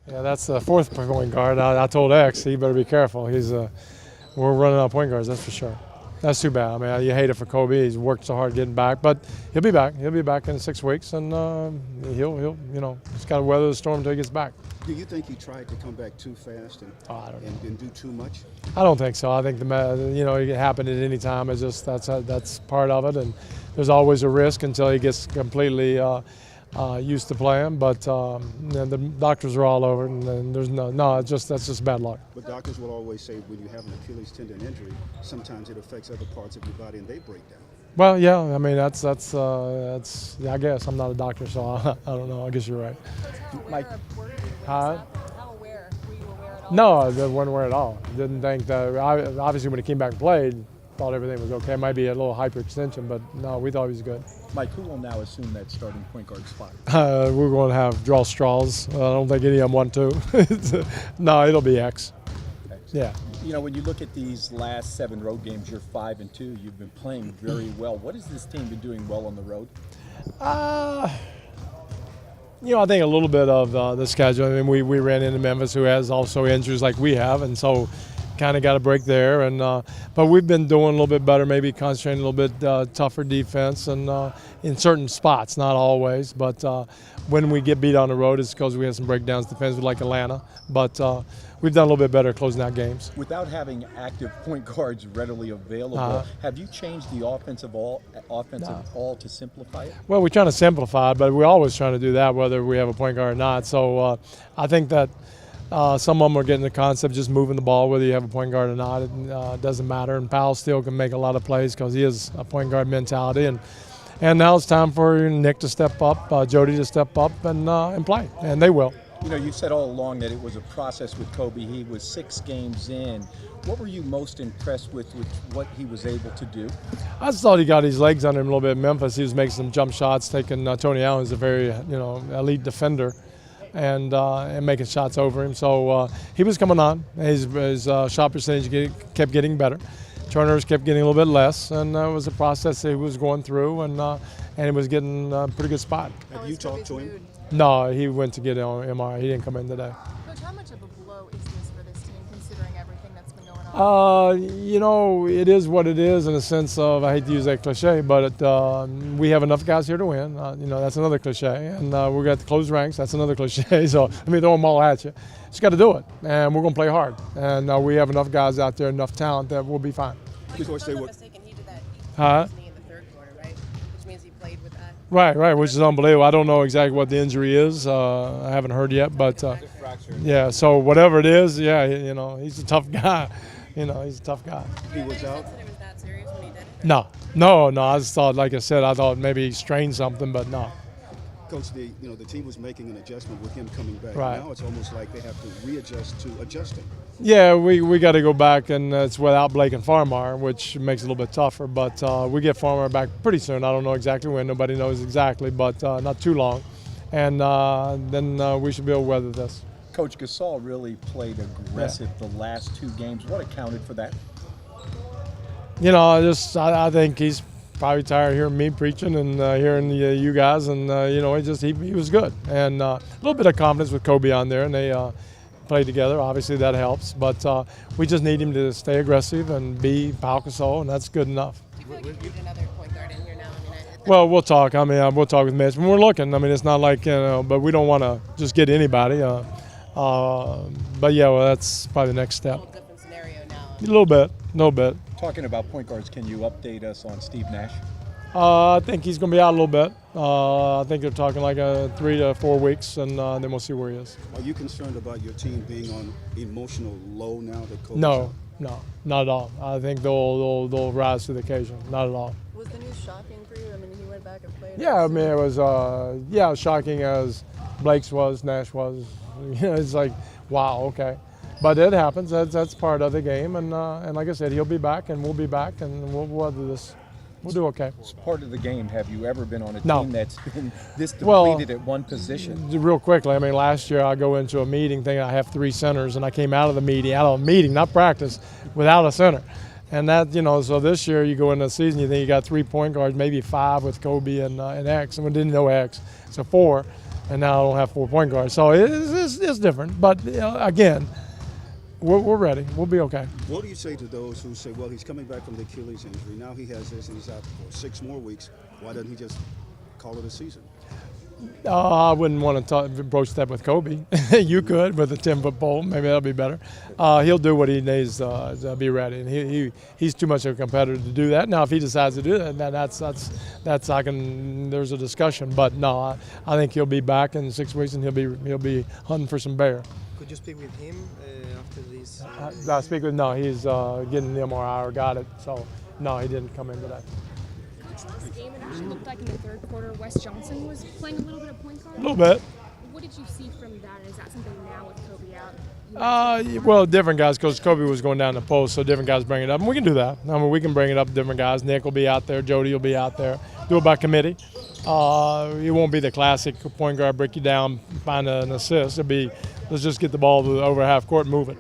Yeah, that's the fourth point guard. I told X he better be careful. We're running out of point guards, that's for sure. That's too bad. I mean, you hate it for Kobe. He's worked so hard getting back, but he'll be back. He'll be back in 6 weeks, and he'll he's got to weather the storm until he gets back. Do you think he tried to come back too fast I don't know. and do too much? I don't think so. I think it can happen at any time. It's just that's part of it, and there's always a risk until he gets completely used to playing. But the doctors are all over it, and there's that's just bad luck. But doctors will always say when you have an Achilles tendon injury, sometimes it affects other parts of your body and they break down. Well, yeah. I mean, that's I guess I'm not a doctor, so I don't know. I guess you're right. Mike, Huh? how aware were you aware at all? No, I wasn't aware at all. Didn't think that. Obviously, when he came back and played, thought everything was okay. Might be a little hyperextension, but no, we thought he was good. Mike, who will now assume that starting point guard spot? We're going to have draw straws. I don't think any of them want to. No, it'll be X. Yeah. You know, when you look at these last 7 road games, you're 5-2. You've been playing very well. What has this team been doing well on the road? I think a little bit of the schedule. I mean, we ran into Memphis, who has also injuries like we have, and so kind of got a break there. And but we've been doing a little bit better, maybe concentrating a little bit tougher defense, and in certain spots, not always. But when we get beat on the road, it's because we had some breakdowns defensively, like Atlanta. But we've done a little bit better closing out games. Without having active point guards readily available, have you changed the offensive all to simplify it? Well, we're trying to simplify it, but we're always trying to do that, whether we have a point guard or not. So I think that some of them are getting the concept of just moving the ball, whether you have a point guard or not. It doesn't matter. And Powell still can make a lot of plays because he is a point guard mentality. And now it's time for Nick to step up, Jody to step up and play, and they will. You know, you said all along that it was a process with Kobe. He was 6 games in. What were you most impressed with what he was able to do? I just thought he got his legs under him a little bit in Memphis. He was making some jump shots, taking Tony Allen's a very elite defender, and making shots over him. So he was coming on. His shot percentage kept getting better. Turnovers kept getting a little bit less, and it was a process he was going through, and he was getting a pretty good spot. Have you talked to him? No, he went to get an MRI. He didn't come in today. Coach, how much of a blow is this for this team, considering everything that's been going on? It is what it is in the sense of, I hate to use that cliche, but we have enough guys here to win. That's another cliche. And we're going to close ranks. That's another cliche. So let me throw them all at you. Just got to do it. And we're going to play hard. And we have enough guys out there, enough talent that we'll be fine. If I'm not mistaken, he did that knee in the third quarter, right? Which means he played with that. Right, which is unbelievable. I don't know exactly what the injury is. I haven't heard yet, but yeah. So whatever it is, yeah, he's a tough guy. He's a tough guy. He was out. It was that serious when he did it? No. I just thought, like I said, I thought maybe he strained something, but no. Coach, the team was making an adjustment with him coming back. Right. Now it's almost like they have to readjust to adjusting. Yeah, we got to go back, and it's without Blake and Farmar, which makes it a little bit tougher. But we get Farmar back pretty soon. I don't know exactly when. Nobody knows exactly, but not too long. And then we should be able to weather this. Coach Gasol really played aggressive the last 2 games. What accounted for that? I think he's probably tired of hearing me preaching and hearing you guys, and he was good. And a little bit of confidence with Kobe on there, and they play together. Obviously, that helps. But we just need him to stay aggressive and be Pau Gasol, and that's good enough. Do you feel like you need another point guard in here now? Well, we'll talk. We'll talk with Mitch. When we're looking, it's not like, but we don't want to just get anybody. But yeah, that's probably the next step. A little different scenario now. A little bit. Talking about point guards, can you update us on Steve Nash? I think he's going to be out a little bit. I think they're talking like 3 to 4 weeks, and then we'll see where he is. Are you concerned about your team being on emotional low now that Kobe's No, not at all. I think they'll rise to the occasion. Not at all. Was the news shocking for you? He went back and played. Yeah, it was shocking as Blake's was, Nash was. It's like, wow, okay. But it happens. That's part of the game, and like I said, he'll be back, and we'll be back, and we'll weather this. We'll do okay. It's part of the game. Have you ever been on a No. team that's been this depleted at one position? Real quickly, last year I go into a meeting thinking I have 3 centers, and I came out of a meeting, not practice, without a center. And that, so this year you go into the season, you think you got 3 point guards, maybe 5 with Kobe and X, and we didn't know X, so 4. and now I don't have 4 point guards. So it's different. But again, we're ready. We'll be okay. What do you say to those who say, well, he's coming back from the Achilles injury, now he has this and he's out for 6 more weeks, why doesn't he just call it a season? I wouldn't want to broach that with Kobe. You could with a 10-foot pole. Maybe that'll be better. He'll do what he needs to be ready, and he's too much of a competitor to do that. Now, if he decides to do that, then that's there's a discussion. But no, I think he'll be back in 6 weeks, and he'll be hunting for some bear. Could you speak with him after this? I speak with he's getting the MRI or got it. So no, he didn't come in today. Last game, it actually looked like in the third quarter, Wes Johnson was playing a little bit of point guard. A little bit. What did you see from that? Is that something now with Kobe out? Well, different guys, because Kobe was going down the post, so different guys bring it up, and we can do that. I mean, we can bring it up, different guys. Nick will be out there, Jody will be out there. Do it by committee. It won't be the classic point guard break you down, find an assist. It'll be, let's just get the ball over half court and move it.